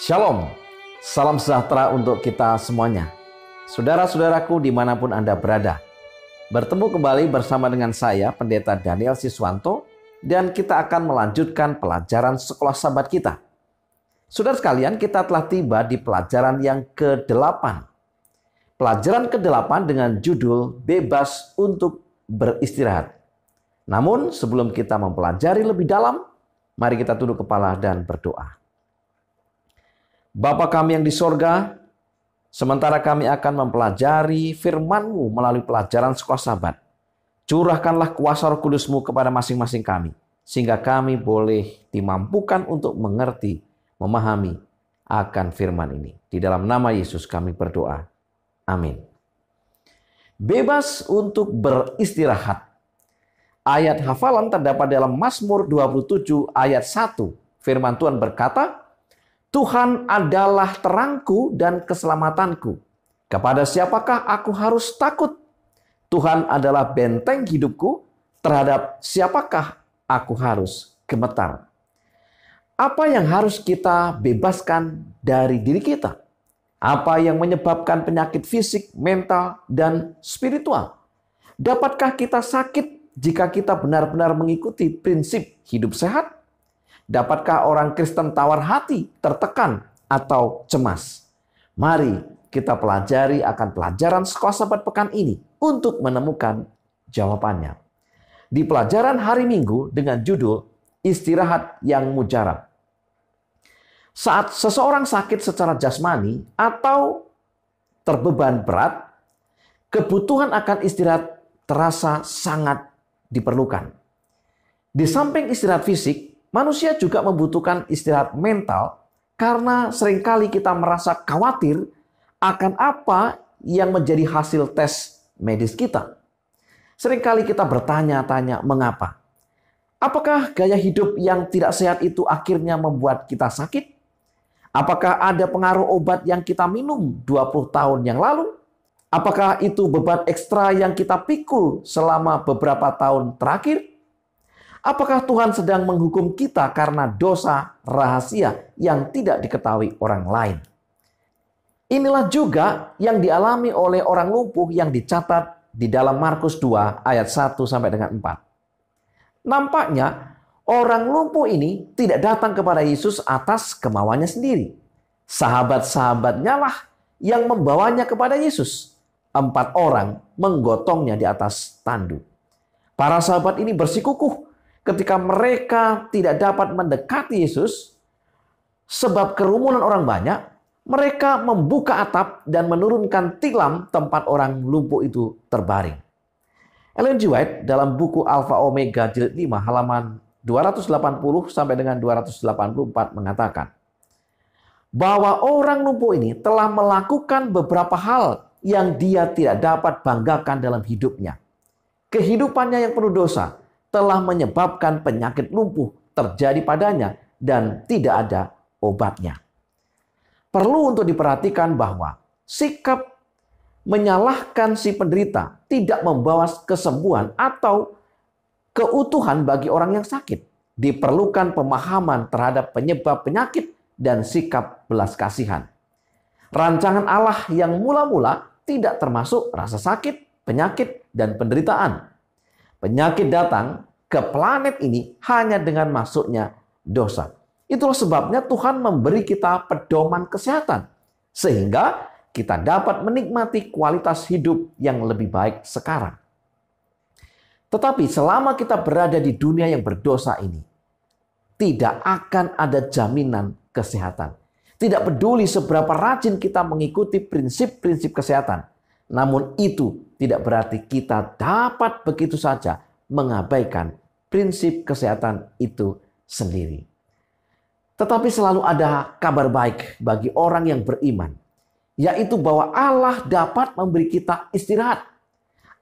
Shalom, salam sejahtera untuk kita semuanya. Saudara-saudaraku dimanapun Anda berada, bertemu kembali bersama dengan saya, Pendeta Daniel Siswanto, dan kita akan melanjutkan pelajaran sekolah sahabat kita. Saudara sekalian, kita telah tiba di pelajaran yang ke-8. Pelajaran ke-8 dengan judul Bebas untuk Beristirahat. Namun sebelum kita mempelajari lebih dalam, mari kita tunduk kepala dan berdoa. Bapa kami yang di sorga, sementara kami akan mempelajari firman-Mu melalui pelajaran sekolah sahabat, curahkanlah kuasa Roh Kudus-Mu kepada masing-masing kami, sehingga kami boleh dimampukan untuk mengerti, memahami akan firman ini. Di dalam nama Yesus kami berdoa. Amin. Bebas untuk beristirahat. Ayat hafalan terdapat dalam Mazmur 27 ayat 1. Firman Tuhan berkata, Tuhan adalah terangku dan keselamatanku. Kepada siapakah aku harus takut? Tuhan adalah benteng hidupku. Terhadap siapakah aku harus gemetar? Apa yang harus kita bebaskan dari diri kita? Apa yang menyebabkan penyakit fisik, mental, dan spiritual? Dapatkah kita sakit jika kita benar-benar mengikuti prinsip hidup sehat? Dapatkah orang Kristen tawar hati, tertekan, atau cemas? Mari kita pelajari akan pelajaran sekolah sahabat pekan ini untuk menemukan jawabannya. Di pelajaran hari Minggu dengan judul Istirahat yang Mujarab. Saat seseorang sakit secara jasmani atau terbeban berat, kebutuhan akan istirahat terasa sangat diperlukan. Di samping istirahat fisik, manusia juga membutuhkan istirahat mental karena seringkali kita merasa khawatir akan apa yang menjadi hasil tes medis kita. Seringkali kita bertanya-tanya mengapa. Apakah gaya hidup yang tidak sehat itu akhirnya membuat kita sakit? Apakah ada pengaruh obat yang kita minum 20 tahun yang lalu? Apakah itu beban ekstra yang kita pikul selama beberapa tahun terakhir? Apakah Tuhan sedang menghukum kita karena dosa rahasia yang tidak diketahui orang lain? Inilah juga yang dialami oleh orang lumpuh yang dicatat di dalam Markus 2 ayat 1 sampai dengan 4. Nampaknya orang lumpuh ini tidak datang kepada Yesus atas kemauannya sendiri. Sahabat-sahabatnya lah yang membawanya kepada Yesus. 4 orang menggotongnya di atas tandu. Para sahabat ini bersikukuh ketika mereka tidak dapat mendekati Yesus, sebab kerumunan orang banyak, mereka membuka atap dan menurunkan tilam tempat orang lumpuh itu terbaring. Ellen G. White dalam buku Alpha Omega jilid 5 halaman 280 sampai dengan 284 mengatakan bahwa orang lumpuh ini telah melakukan beberapa hal yang dia tidak dapat banggakan dalam hidupnya. Kehidupannya yang penuh dosa telah menyebabkan penyakit lumpuh terjadi padanya dan tidak ada obatnya. Perlu untuk diperhatikan bahwa sikap menyalahkan si penderita tidak membawa kesembuhan atau keutuhan bagi orang yang sakit. Diperlukan pemahaman terhadap penyebab penyakit dan sikap belas kasihan. Rancangan Allah yang mula-mula tidak termasuk rasa sakit, penyakit, dan penderitaan. Penyakit datang ke planet ini hanya dengan masuknya dosa. Itulah sebabnya Tuhan memberi kita pedoman kesehatan. Sehingga kita dapat menikmati kualitas hidup yang lebih baik sekarang. Tetapi selama kita berada di dunia yang berdosa ini, tidak akan ada jaminan kesehatan. Tidak peduli seberapa rajin kita mengikuti prinsip-prinsip kesehatan. Namun itu tidak berarti kita dapat begitu saja mengabaikan prinsip kesehatan itu sendiri. Tetapi selalu ada kabar baik bagi orang yang beriman, yaitu bahwa Allah dapat memberi kita istirahat.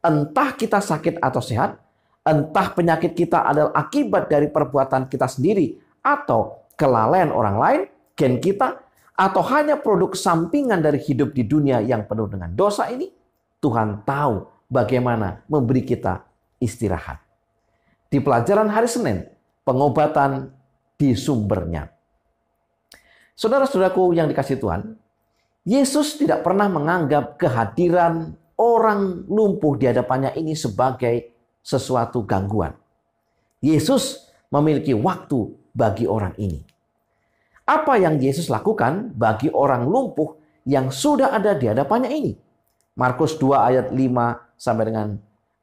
Entah kita sakit atau sehat, entah penyakit kita adalah akibat dari perbuatan kita sendiri atau kelalaian orang lain, gen kita, atau hanya produk sampingan dari hidup di dunia yang penuh dengan dosa ini, Tuhan tahu bagaimana memberi kita istirahat. Di pelajaran hari Senin, pengobatan di sumbernya. Saudara-saudaraku yang dikasihi Tuhan, Yesus tidak pernah menganggap kehadiran orang lumpuh di hadapannya ini sebagai sesuatu gangguan. Yesus memiliki waktu bagi orang ini. Apa yang Yesus lakukan bagi orang lumpuh yang sudah ada di hadapannya ini? Markus 2 ayat 5 sampai dengan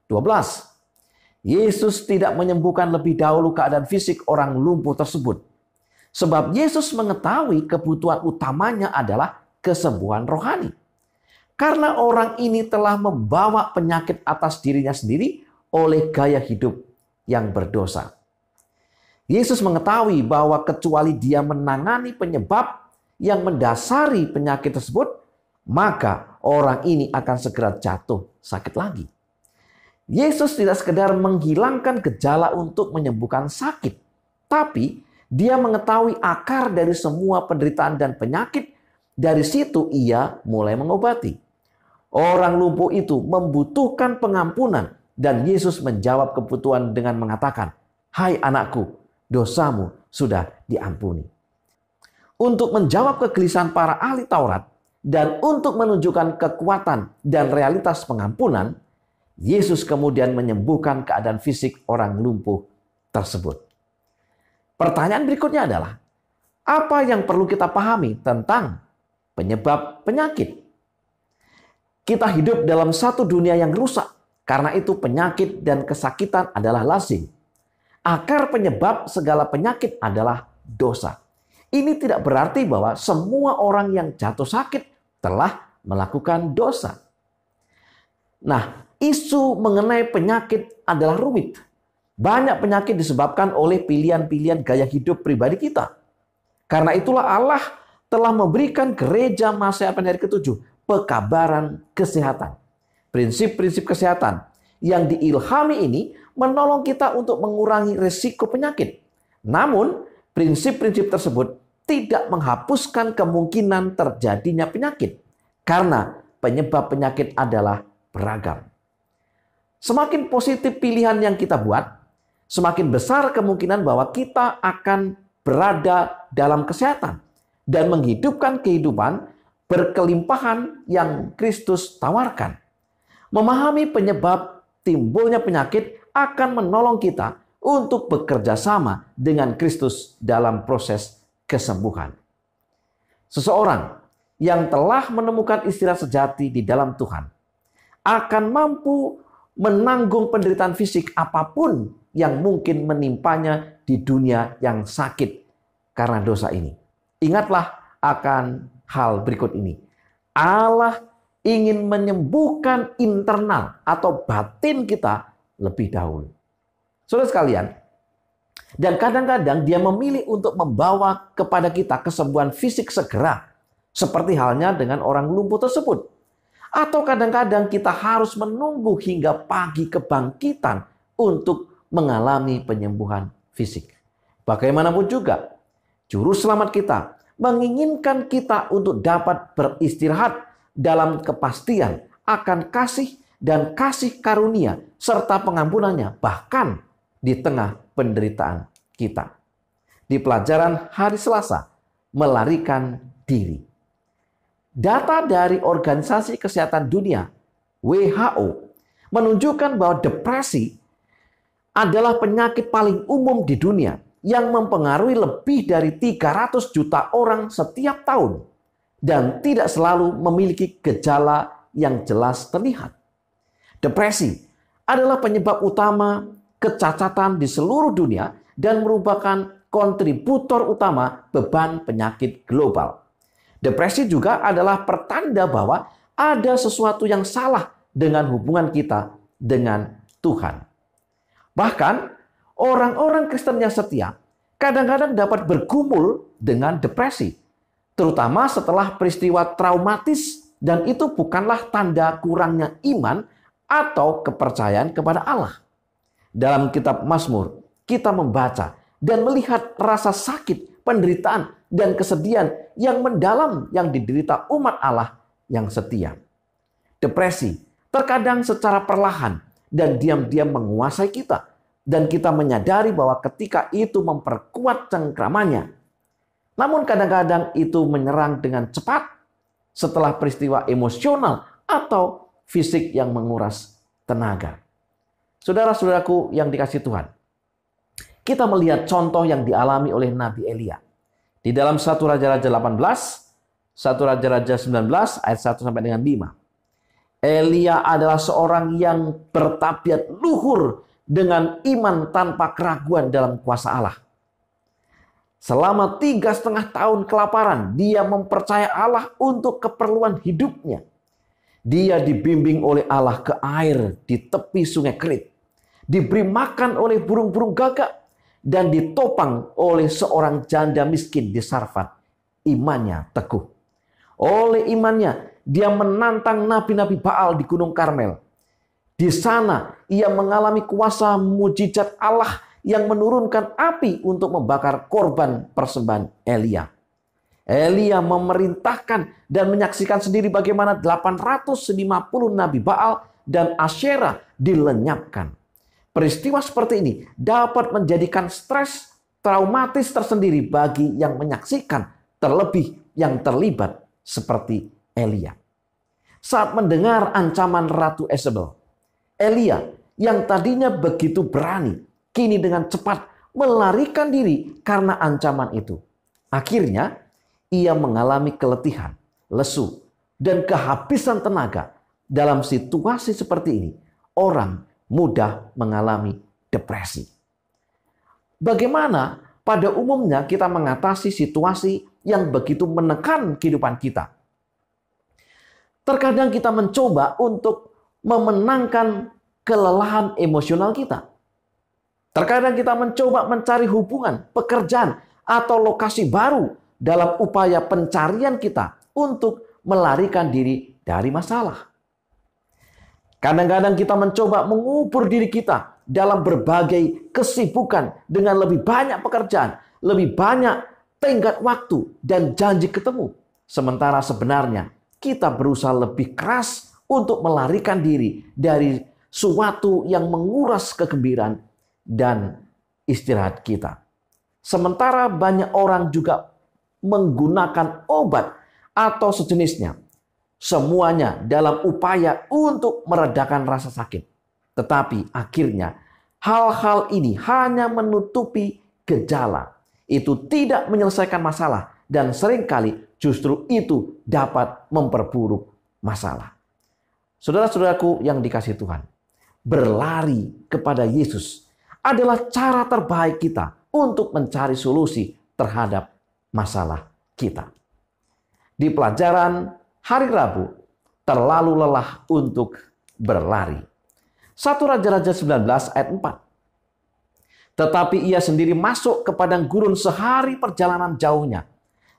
12. Yesus tidak menyembuhkan lebih dahulu keadaan fisik orang lumpuh tersebut. Sebab Yesus mengetahui kebutuhan utamanya adalah kesembuhan rohani. Karena orang ini telah membawa penyakit atas dirinya sendiri oleh gaya hidup yang berdosa. Yesus mengetahui bahwa kecuali dia menangani penyebab yang mendasari penyakit tersebut, maka orang ini akan segera jatuh sakit lagi. Yesus tidak sekedar menghilangkan gejala untuk menyembuhkan sakit, tapi dia mengetahui akar dari semua penderitaan dan penyakit. Dari situ ia mulai mengobati. Orang lumpuh itu membutuhkan pengampunan dan Yesus menjawab kebutuhan dengan mengatakan, "Hai anakku, dosamu sudah diampuni." Untuk menjawab kegelisahan para ahli Taurat dan untuk menunjukkan kekuatan dan realitas pengampunan, Yesus kemudian menyembuhkan keadaan fisik orang lumpuh tersebut. Pertanyaan berikutnya adalah, apa yang perlu kita pahami tentang penyebab penyakit? Kita hidup dalam satu dunia yang rusak, karena itu penyakit dan kesakitan adalah lazim. Akar penyebab segala penyakit adalah dosa. Ini tidak berarti bahwa semua orang yang jatuh sakit telah melakukan dosa. Nah, isu mengenai penyakit adalah rumit. Banyak penyakit disebabkan oleh pilihan-pilihan gaya hidup pribadi kita. Karena itulah Allah telah memberikan gereja Mazia Penghari ke-7 pekabaran kesehatan. Prinsip-prinsip kesehatan yang diilhami ini menolong kita untuk mengurangi risiko penyakit. Namun, prinsip-prinsip tersebut tidak menghapuskan kemungkinan terjadinya penyakit. Karena penyebab penyakit adalah beragam. Semakin positif pilihan yang kita buat, semakin besar kemungkinan bahwa kita akan berada dalam kesehatan dan menghidupkan kehidupan berkelimpahan yang Kristus tawarkan. Memahami penyebab timbulnya penyakit akan menolong kita untuk bekerja sama dengan Kristus dalam proses kesembuhan. Seseorang yang telah menemukan istirahat sejati di dalam Tuhan akan mampu menanggung penderitaan fisik apapun yang mungkin menimpanya di dunia yang sakit karena dosa ini. Ingatlah akan hal berikut ini. Allah ingin menyembuhkan internal atau batin kita lebih dahulu. Saudara sekalian, dan kadang-kadang dia memilih untuk membawa kepada kita kesembuhan fisik segera, seperti halnya dengan orang lumpuh tersebut. Atau kadang-kadang kita harus menunggu hingga pagi kebangkitan untuk mengalami penyembuhan fisik. Bagaimanapun juga, Juru Selamat kita menginginkan kita untuk dapat beristirahat dalam kepastian akan kasih dan kasih karunia serta pengampunannya bahkan di tengah penderitaan kita. Di pelajaran hari Selasa, melarikan diri. Data dari Organisasi Kesehatan Dunia, WHO, menunjukkan bahwa depresi adalah penyakit paling umum di dunia yang mempengaruhi lebih dari 300 juta orang setiap tahun dan tidak selalu memiliki gejala yang jelas terlihat. Depresi adalah penyebab utama kecacatan di seluruh dunia dan merupakan kontributor utama beban penyakit global. Depresi juga adalah pertanda bahwa ada sesuatu yang salah dengan hubungan kita dengan Tuhan. Bahkan orang-orang Kristen yang setia kadang-kadang dapat bergumul dengan depresi, terutama setelah peristiwa traumatis, dan itu bukanlah tanda kurangnya iman atau kepercayaan kepada Allah. Dalam kitab Mazmur, kita membaca dan melihat rasa sakit, penderitaan, dan kesedihan yang mendalam yang diderita umat Allah yang setia. Depresi terkadang secara perlahan dan diam-diam menguasai kita. Dan kita menyadari bahwa ketika itu memperkuat cengkramannya, Namun kadang-kadang itu menyerang dengan cepat setelah peristiwa emosional atau fisik yang menguras tenaga. Saudara-saudaraku yang dikasihi Tuhan, kita melihat contoh yang dialami oleh Nabi Elia. Di dalam 1 Raja-Raja 18, 1 Raja-Raja 19 ayat 1 sampai dengan 5. Elia adalah seorang yang bertabiat luhur dengan iman tanpa keraguan dalam kuasa Allah. Selama 3,5 tahun kelaparan, dia mempercaya Allah untuk keperluan hidupnya. Dia dibimbing oleh Allah ke air di tepi sungai Kerit. Diberi makan oleh burung-burung gagak. Dan ditopang oleh seorang janda miskin di Sarfat. Imannya teguh. Oleh imannya, dia menantang nabi-nabi Baal di Gunung Karmel. Di sana, ia mengalami kuasa mujizat Allah yang menurunkan api untuk membakar korban persembahan Elia. Elia memerintahkan dan menyaksikan sendiri bagaimana 850 nabi Baal dan Asyera dilenyapkan. Peristiwa seperti ini dapat menjadikan stres traumatis tersendiri bagi yang menyaksikan, terlebih yang terlibat seperti Elia. Saat mendengar ancaman Ratu Yezebel, Elia yang tadinya begitu berani, kini dengan cepat melarikan diri karena ancaman itu. Akhirnya, ia mengalami keletihan, lesu, dan kehabisan tenaga. Dalam situasi seperti ini, orang mudah mengalami depresi. Bagaimana pada umumnya kita mengatasi situasi yang begitu menekan kehidupan kita? Terkadang kita mencoba untuk memenangkan kelelahan emosional kita. Terkadang kita mencoba mencari hubungan, pekerjaan, atau lokasi baru dalam upaya pencarian kita untuk melarikan diri dari masalah. Kadang-kadang kita mencoba mengubur diri kita dalam berbagai kesibukan dengan lebih banyak pekerjaan, lebih banyak tenggat waktu dan janji ketemu. Sementara sebenarnya kita berusaha lebih keras untuk melarikan diri dari suatu yang menguras kegembiraan dan istirahat kita. Sementara banyak orang juga menggunakan obat atau sejenisnya. Semuanya dalam upaya untuk meredakan rasa sakit. Tetapi akhirnya hal-hal ini hanya menutupi gejala. Itu tidak menyelesaikan masalah. Dan seringkali justru itu dapat memperburuk masalah. Saudara-saudaraku yang dikasihi Tuhan, berlari kepada Yesus adalah cara terbaik kita untuk mencari solusi terhadap masalah kita. Di pelajaran hari Rabu, terlalu lelah untuk berlari. 1 Raja-Raja 19 ayat 4. Tetapi ia sendiri masuk ke padang gurun sehari perjalanan jauhnya.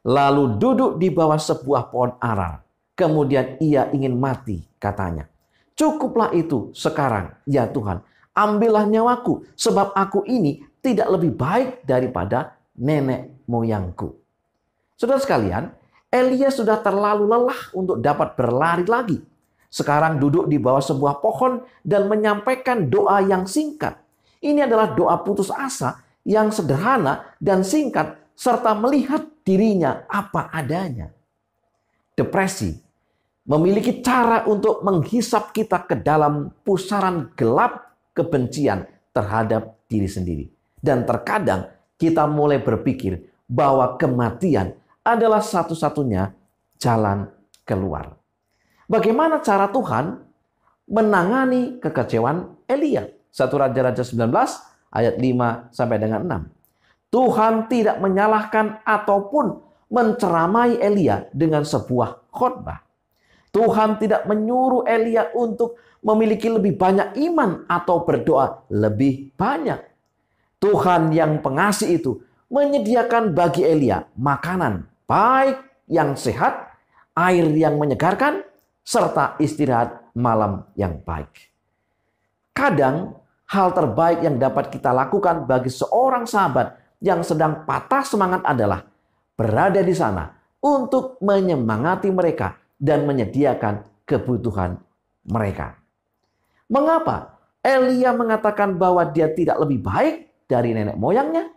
Lalu duduk di bawah sebuah pohon arar. Kemudian ia ingin mati, katanya. Cukuplah itu sekarang, ya Tuhan. Ambillah nyawaku, sebab aku ini tidak lebih baik daripada nenek moyangku. Saudara sekalian, Elia sudah terlalu lelah untuk dapat berlari lagi. Sekarang duduk di bawah sebuah pohon dan menyampaikan doa yang singkat. Ini adalah doa putus asa yang sederhana dan singkat serta melihat dirinya apa adanya. Depresi memiliki cara untuk menghisap kita ke dalam pusaran gelap kebencian terhadap diri sendiri. Dan terkadang kita mulai berpikir bahwa kematian adalah satu-satunya jalan keluar. Bagaimana cara Tuhan menangani kekecewaan Elia? 1 Raja-Raja 19 ayat 5 sampai dengan 6. Tuhan tidak menyalahkan ataupun menceramai Elia dengan sebuah khotbah. Tuhan tidak menyuruh Elia untuk memiliki lebih banyak iman atau berdoa lebih banyak. Tuhan yang pengasih itu menyediakan bagi Elia makanan baik yang sehat, air yang menyegarkan, serta istirahat malam yang baik. Kadang hal terbaik yang dapat kita lakukan bagi seorang sahabat yang sedang patah semangat adalah berada di sana untuk menyemangati mereka dan menyediakan kebutuhan mereka. Mengapa Elia mengatakan bahwa dia tidak lebih baik dari nenek moyangnya?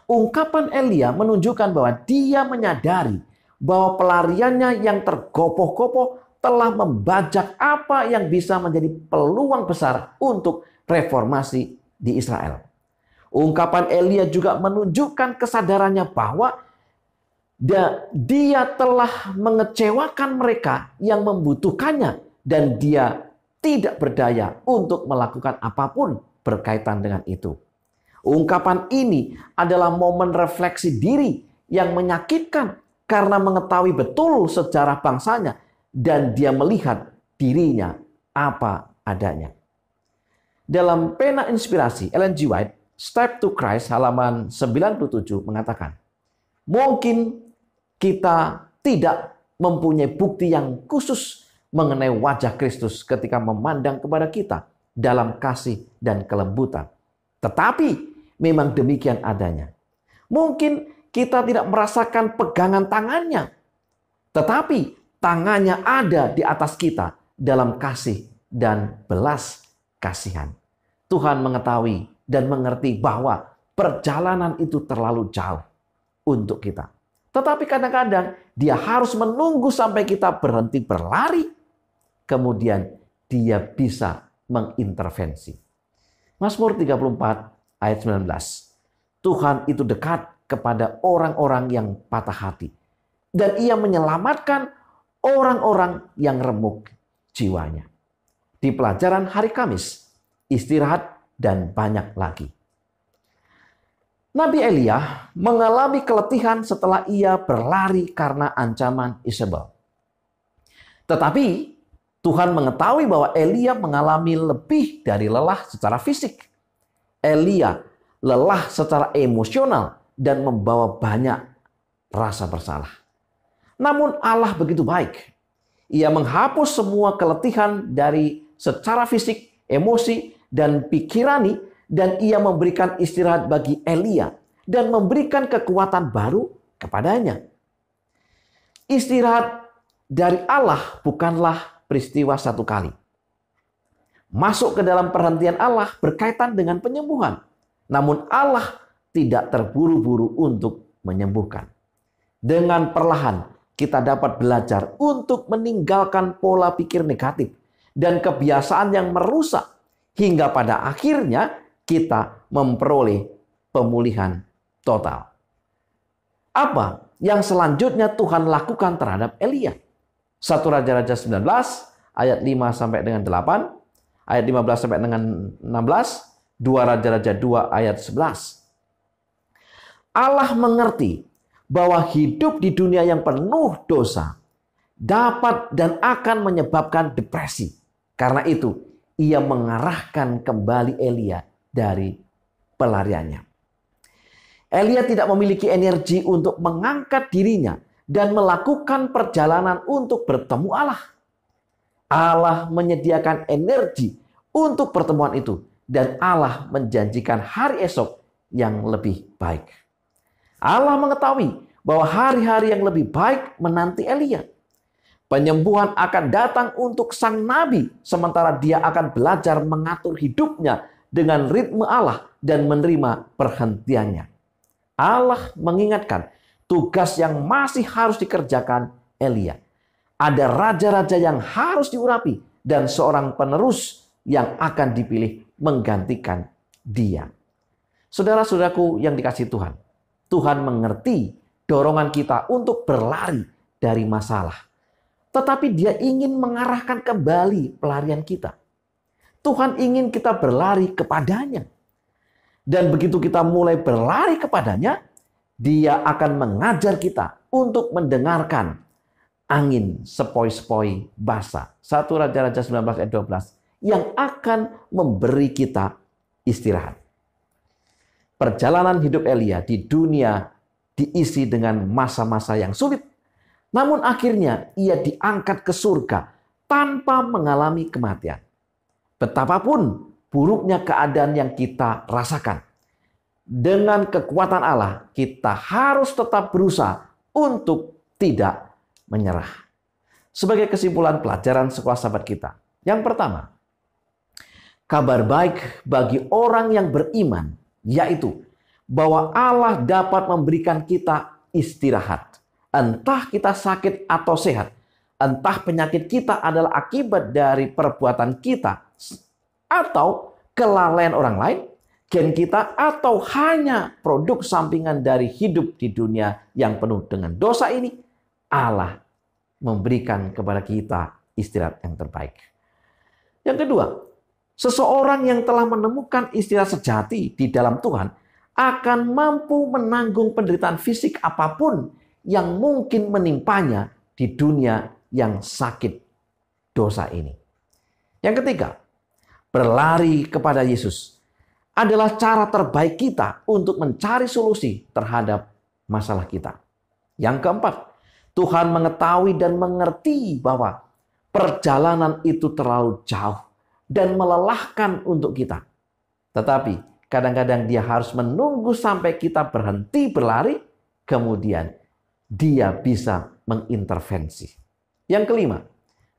ungkapan Elia menunjukkan bahwa dia menyadari bahwa pelariannya yang tergopoh-gopoh telah membajak apa yang bisa menjadi peluang besar untuk reformasi di Israel. Ungkapan Elia juga menunjukkan kesadarannya bahwa dia telah mengecewakan mereka yang membutuhkannya dan dia tidak berdaya untuk melakukan apapun berkaitan dengan itu. Ungkapan ini adalah momen refleksi diri yang menyakitkan karena mengetahui betul sejarah bangsanya dan dia melihat dirinya apa adanya. Dalam pena inspirasi Ellen G. White, Step to Christ halaman 97 mengatakan, mungkin kita tidak mempunyai bukti yang khusus mengenai wajah Kristus ketika memandang kepada kita dalam kasih dan kelembutan. Tetapi memang demikian adanya. Mungkin kita tidak merasakan pegangan tangannya, tetapi tangannya ada di atas kita dalam kasih dan belas kasihan. Tuhan mengetahui dan mengerti bahwa perjalanan itu terlalu jauh untuk kita. Tetapi kadang-kadang dia harus menunggu sampai kita berhenti berlari. Kemudian dia bisa mengintervensi. Mazmur 34 ayat 19. Tuhan itu dekat kepada orang-orang yang patah hati. Dan ia menyelamatkan orang-orang yang remuk jiwanya. Di pelajaran hari Kamis, istirahat dan banyak lagi. Nabi Elia mengalami keletihan setelah ia berlari karena ancaman Isabel. Tetapi Tuhan mengetahui bahwa Elia mengalami lebih dari lelah secara fisik. Elia lelah secara emosional dan membawa banyak rasa bersalah. Namun Allah begitu baik. Ia menghapus semua keletihan dari secara fisik, emosi, dan pikirani, dan ia memberikan istirahat bagi Elia dan memberikan kekuatan baru kepadanya. Istirahat dari Allah bukanlah peristiwa satu kali. Masuk ke dalam perhentian Allah berkaitan dengan penyembuhan. Namun Allah tidak terburu-buru untuk menyembuhkan. Dengan perlahan kita dapat belajar untuk meninggalkan pola pikir negatif dan kebiasaan yang merusak hingga pada akhirnya kita memperoleh pemulihan total. Apa yang selanjutnya Tuhan lakukan terhadap Elia? 1 Raja-Raja 19 ayat 5 sampai dengan 8, ayat 15 sampai dengan 16, 2 Raja-Raja 2 ayat 11. Allah mengerti bahwa hidup di dunia yang penuh dosa dapat dan akan menyebabkan depresi. Karena itu, ia mengarahkan kembali Elia dari pelariannya. Elia tidak memiliki energi untuk mengangkat dirinya dan melakukan perjalanan untuk bertemu Allah. Allah menyediakan energi untuk pertemuan itu dan Allah menjanjikan hari esok yang lebih baik. Allah mengetahui bahwa hari-hari yang lebih baik menanti Elia. Penyembuhan akan datang untuk sang nabi, sementara dia akan belajar mengatur hidupnya dengan ritme Allah dan menerima perhentiannya. Allah mengingatkan tugas yang masih harus dikerjakan Elia. Ada raja-raja yang harus diurapi dan seorang penerus yang akan dipilih menggantikan dia. Saudara-saudaraku yang dikasihi Tuhan, Tuhan mengerti dorongan kita untuk berlari dari masalah. Tetapi dia ingin mengarahkan kembali pelarian kita. Tuhan ingin kita berlari kepadanya. Dan begitu kita mulai berlari kepadanya, dia akan mengajar kita untuk mendengarkan angin sepoi-sepoi basah. 1 Raja-Raja 19 ayat 12 yang akan memberi kita istirahat. Perjalanan hidup Elia di dunia diisi dengan masa-masa yang sulit. Namun akhirnya ia diangkat ke surga tanpa mengalami kematian. Betapapun buruknya keadaan yang kita rasakan, dengan kekuatan Allah kita harus tetap berusaha untuk tidak menyerah. Sebagai kesimpulan pelajaran sekolah sahabat kita. Yang pertama, kabar baik bagi orang yang beriman, yaitu bahwa Allah dapat memberikan kita istirahat. Entah kita sakit atau sehat, entah penyakit kita adalah akibat dari perbuatan kita atau kelalaian orang lain, gen kita, atau hanya produk sampingan dari hidup di dunia yang penuh dengan dosa ini, Allah memberikan kepada kita istirahat yang terbaik. Yang kedua, seseorang yang telah menemukan istirahat sejati di dalam Tuhan akan mampu menanggung penderitaan fisik apapun yang mungkin menimpanya di dunia yang sakit dosa ini. Yang ketiga, berlari kepada Yesus adalah cara terbaik kita untuk mencari solusi terhadap masalah kita. Yang keempat, Tuhan mengetahui dan mengerti bahwa perjalanan itu terlalu jauh dan melelahkan untuk kita. Tetapi kadang-kadang dia harus menunggu sampai kita berhenti berlari, kemudian dia bisa mengintervensi. Yang kelima,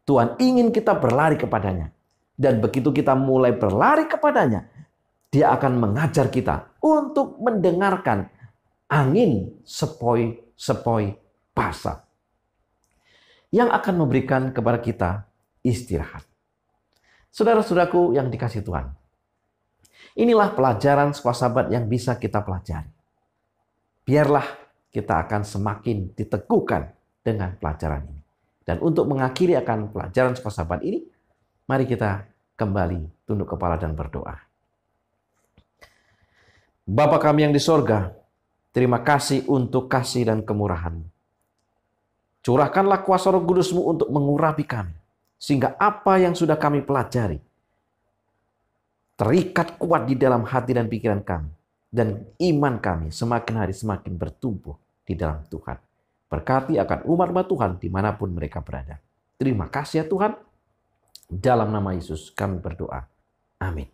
Tuhan ingin kita berlari kepadanya. Dan begitu kita mulai berlari kepadanya, dia akan mengajar kita untuk mendengarkan angin sepoi-sepoi basah yang akan memberikan kepada kita istirahat. Saudara-saudaraku yang dikasihi Tuhan, inilah pelajaran sekolah yang bisa kita pelajari. Biarlah kita akan semakin diteguhkan dengan pelajaran ini. Dan untuk mengakhiri akan pelajaran sekolah ini, mari kita kembali tunduk kepala dan berdoa. Bapa kami yang di sorga, terima kasih untuk kasih dan kemurahan. Curahkanlah kuasa Roh Kudus-Mu untuk mengurapi kami, sehingga apa yang sudah kami pelajari terikat kuat di dalam hati dan pikiran kami. Dan iman kami semakin hari semakin bertumbuh di dalam Tuhan. Berkati akan umat Tuhan dimanapun mereka berada. Terima kasih ya Tuhan. Dalam nama Yesus kami berdoa. Amin.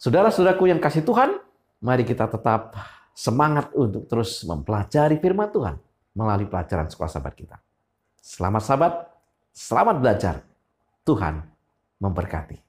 Saudara-saudaraku yang kasih Tuhan, mari kita tetap semangat untuk terus mempelajari firman Tuhan melalui pelajaran sekolah sahabat kita. Selamat sahabat, selamat belajar. Tuhan memberkati.